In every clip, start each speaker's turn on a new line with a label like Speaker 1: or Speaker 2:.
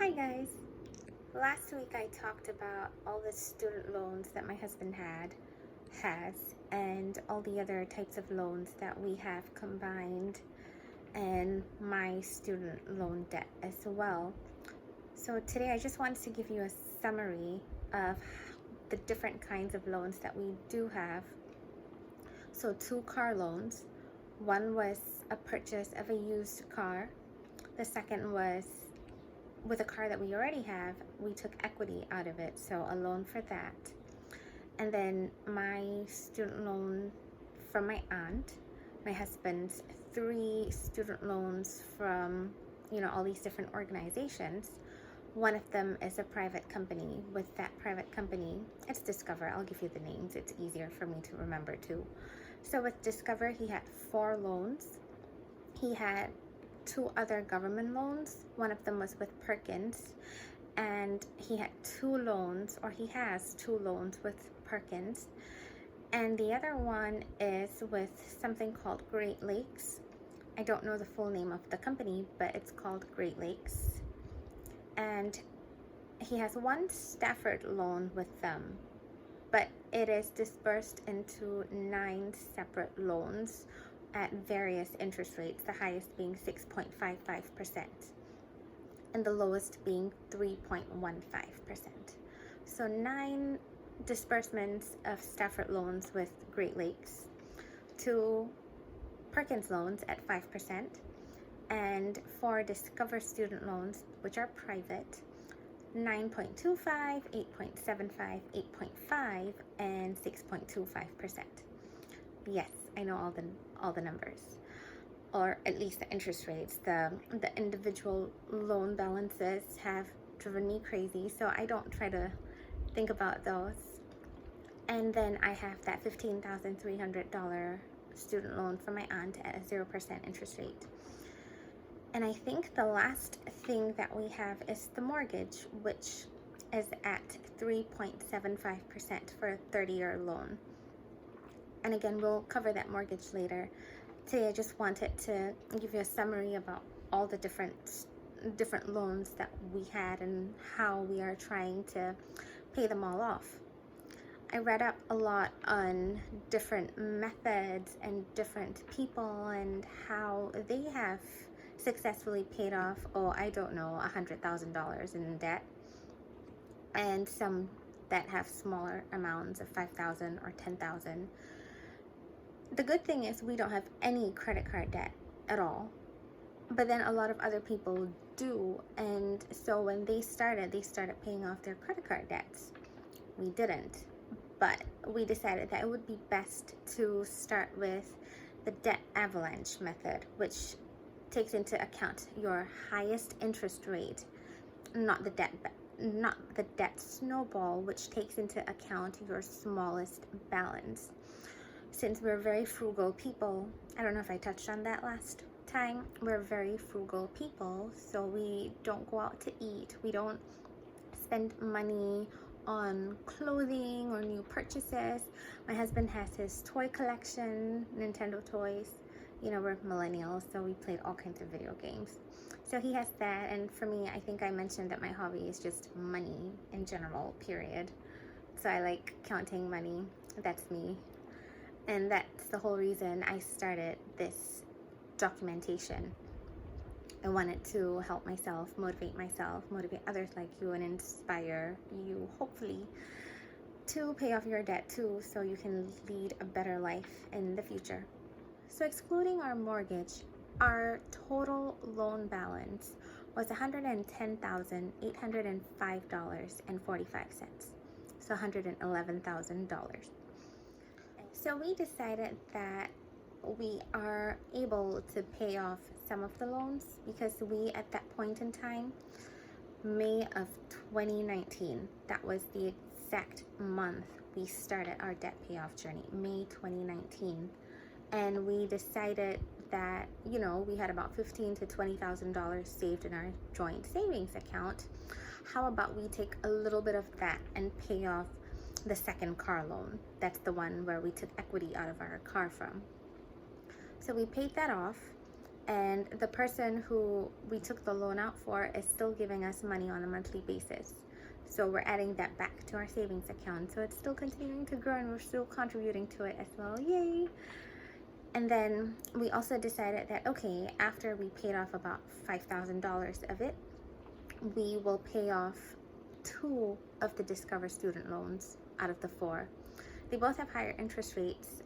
Speaker 1: Hi guys! Last week I talked about all the student loans that my husband has, and all the other types of loans that we have combined, and my student loan debt as well. So today I just wanted to give you a summary of the different kinds of loans that we do have. So 2 car loans. One was a purchase of a used car. The second was with a car that we already have. We took equity out of it, so a loan for that. And then my student loan from my aunt, my husband's 3 student loans from all these different organizations. One of them is a private company. With that private company, it's Discover. I'll give you the names, it's easier for me to remember too. So with Discover, he had 4 loans. He had 2 other government loans. One of them was with Perkins, and he had 2 loans, or he has 2 loans with Perkins, and the other one is with something called Great Lakes. I don't know the full name of the company, but it's called Great Lakes. And he has 1 Stafford loan with them, but it is dispersed into 9 separate loans at various interest rates, the highest being 6.55% and the lowest being 3.15%. So 9 disbursements of Stafford loans with Great Lakes, 2 Perkins loans at 5%, and 4 Discover student loans, which are private, 9.25, 8.75, 8.5, and 6.25%. Yes, I know all the numbers, or at least the interest rates. The individual loan balances have driven me crazy, so I don't try to think about those. And then I have that $15,300 student loan from my aunt at a 0% interest rate. And I think the last thing that we have is the mortgage, which is at 3.75% for a 30-year loan. And again, we'll cover that mortgage later. Today I just wanted to give you a summary about all the different loans that we had and how we are trying to pay them all off. I read up a lot on different methods and different people and how they have successfully paid off, $100,000 in debt, and some that have smaller amounts of $5,000 or $10,000. The good thing is we don't have any credit card debt at all, but then a lot of other people do, and so when they started paying off their credit card debts. We didn't, but we decided that it would be best to start with the debt avalanche method, which takes into account your highest interest rate, not the debt snowball, which takes into account your smallest balance. Since we're very frugal people, I don't know if I touched on that last time, we're very frugal people, so we don't go out to eat, we don't spend money on clothing or new purchases. My husband has his toy collection, Nintendo toys. We're millennials, so we played all kinds of video games. So he has that, and for me, I think I mentioned that my hobby is just money in general, period. So I like counting money. That's me. And that's the whole reason I started this documentation. I wanted to help myself, motivate others like you, and inspire you, hopefully, to pay off your debt too, so you can lead a better life in the future. So excluding our mortgage, our total loan balance was $110,805.45. So $111,000. So we decided that we are able to pay off some of the loans because we, at that point in time, May of 2019, that was the exact month we started our debt payoff journey, May 2019. And we decided that, we had about $15,000 to $20,000 saved in our joint savings account. How about we take a little bit of that and pay off the second car loan? That's the one where we took equity out of our car from. So we paid that off, and the person who we took the loan out for is still giving us money on a monthly basis. So we're adding that back to our savings account. So it's still continuing to grow and we're still contributing to it as well. Yay! And then we also decided that, okay, after we paid off about $5,000 of it, we will pay off 2 of the Discover student loans out of the 4. They both have higher interest rates,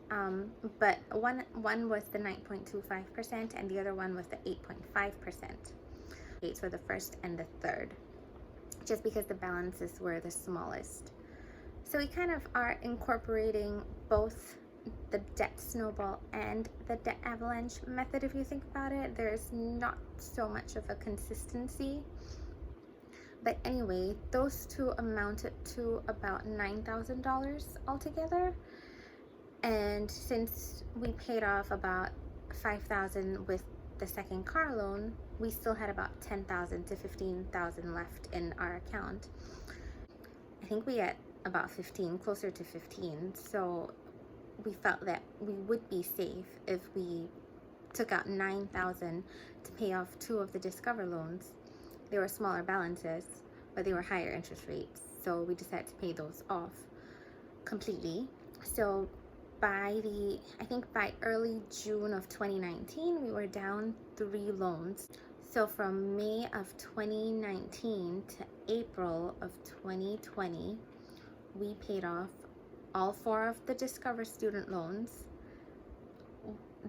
Speaker 1: but one was the 9.25% and the other one was the 8.5%. Rates for the first and the third, just because the balances were the smallest. So we kind of are incorporating both the debt snowball and the debt avalanche method. If you think about it, there's not so much of a consistency. But anyway, those 2 amounted to about $9,000 altogether. And since we paid off about $5,000 with the second car loan, we still had about $10,000 to $15,000 left in our account. I think we had about 15, closer to 15. So we felt that we would be safe if we took out $9,000 to pay off 2 of the Discover loans. They were smaller balances, but they were higher interest rates. So we decided to pay those off completely. So I think by early June of 2019, we were down 3 loans. So from May of 2019 to April of 2020, we paid off all 4 of the Discover student loans,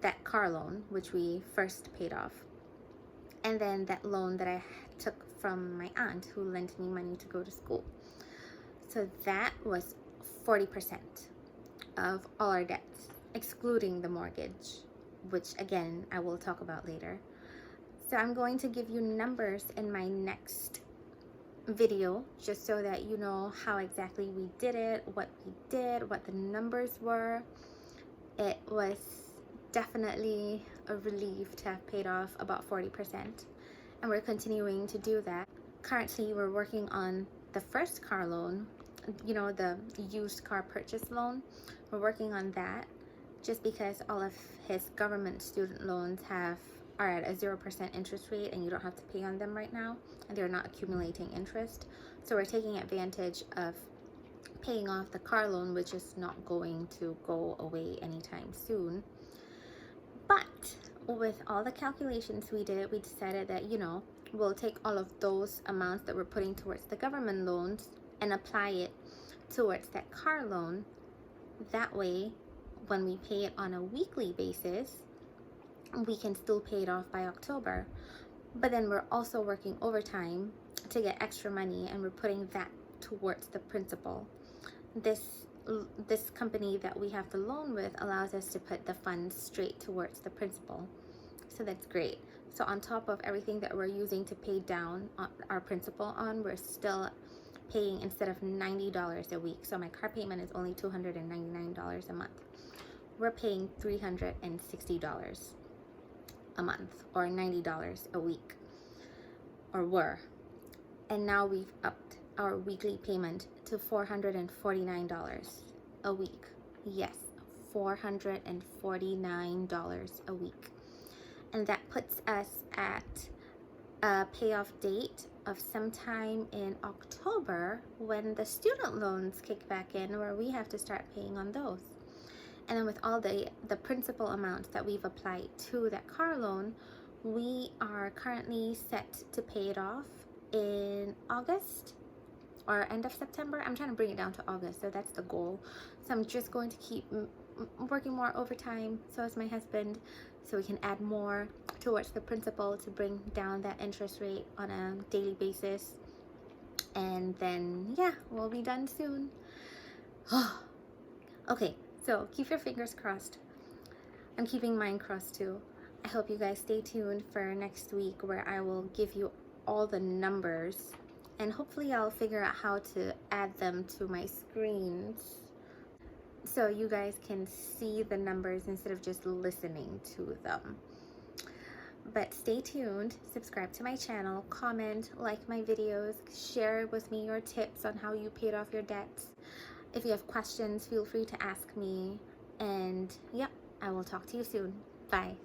Speaker 1: that car loan, which we first paid off, and then that loan that I took from my aunt who lent me money to go to school. So that was 40% of all our debts, excluding the mortgage, which again, I will talk about later. So I'm going to give you numbers in my next video, just so that you know how exactly we did it, what we did, what the numbers were. It was definitely a relief to have paid off about 40%, and we're continuing to do that. Currently, we're working on the first car loan, you know, the used car purchase loan. We're working on that just because all of his government student loans are at a 0% interest rate, and you don't have to pay on them right now, and they're not accumulating interest. So we're taking advantage of paying off the car loan, which is not going to go away anytime soon. But with all the calculations we did, we decided that, you know, we'll take all of those amounts that we're putting towards the government loans and apply it towards that car loan. That way, when we pay it on a weekly basis, we can still pay it off by October. But then we're also working overtime to get extra money, and we're putting that towards the principal. This company that we have the loan with allows us to put the funds straight towards the principal. So that's great. So on top of everything that we're using to pay down our principal on, we're still paying, instead of $90 a week. So my car payment is only $299 a month. We're paying $360 a month, or $90 a week, or were. And now we've upped our weekly payment to $449 a week. Yes, $449 a week. And that puts us at a payoff date of sometime in October, when the student loans kick back in, where we have to start paying on those. And then with all the principal amounts that we've applied to that car loan, we are currently set to pay it off in August or end of September. I'm trying to bring it down to August, so that's the goal. So I'm just going to keep working more overtime, so is my husband, so we can add more towards the principal to bring down that interest rate on a daily basis. And then, yeah, we'll be done soon. Okay, so keep your fingers crossed. I'm keeping mine crossed too. I hope you guys stay tuned for next week, where I will give you all the numbers, and hopefully I'll figure out how to add them to my screens so you guys can see the numbers instead of just listening to them. But stay tuned, subscribe to my channel, comment, like my videos, share with me your tips on how you paid off your debts. If you have questions, feel free to ask me. And yep, I will talk to you soon. Bye.